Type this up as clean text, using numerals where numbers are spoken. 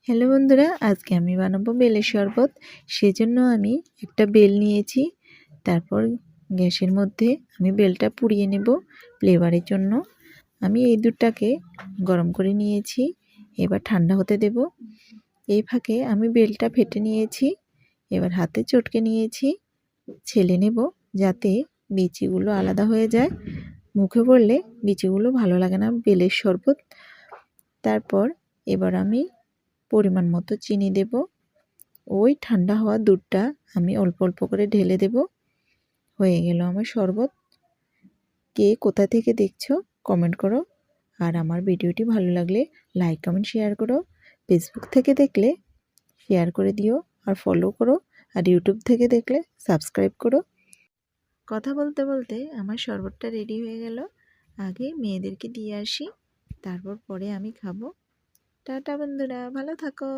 Hello বন্ধুরা, আজকে আমি বানাবো বেলের শরবত। সেজন্য আমি একটা বেল নিয়েছি। তারপর গ্যাসের মধ্যে আমি বেলটা পুড়িয়ে নেব ফ্লেভারের জন্য। আমি এই দুধটাকে গরম করে নিয়েছি, এবার ঠান্ডা হতে দেব। এই ফাঁকে আমি বেলটা ফেটে নিয়েছি, এবার হাতে চটকে নিয়েছি, ছেলে নেব যাতে বিচিগুলো আলাদা হয়ে যায়। মুখে পড়লে বিচিগুলো ভালো লাগে না বেলের শরবত। তারপর এবার আমি পরিমাণ মতো চিনি দেব। ওই ঠান্ডা হওয়া দুধটা আমি অল্প অল্প করে ঢেলে দেব। হয়ে গেল আমার শরবত। কে কোথা থেকে দেখছো কমেন্ট করো, আর আমার ভিডিওটি ভালো লাগলে লাইক কমেন্ট শেয়ার করো। ফেসবুক থেকে দেখলে শেয়ার করে দিও আর ফলো করো, আর ইউটিউব থেকে দেখলে সাবস্ক্রাইব করো। কথা বলতে বলতে আমার শরবতটা রেডি হয়ে গেল। আগে মেয়েদেরকে দিয়ে আসি, তারপর পরে আমি খাবো। টাটা বন্ধুরা, ভালো থাকো।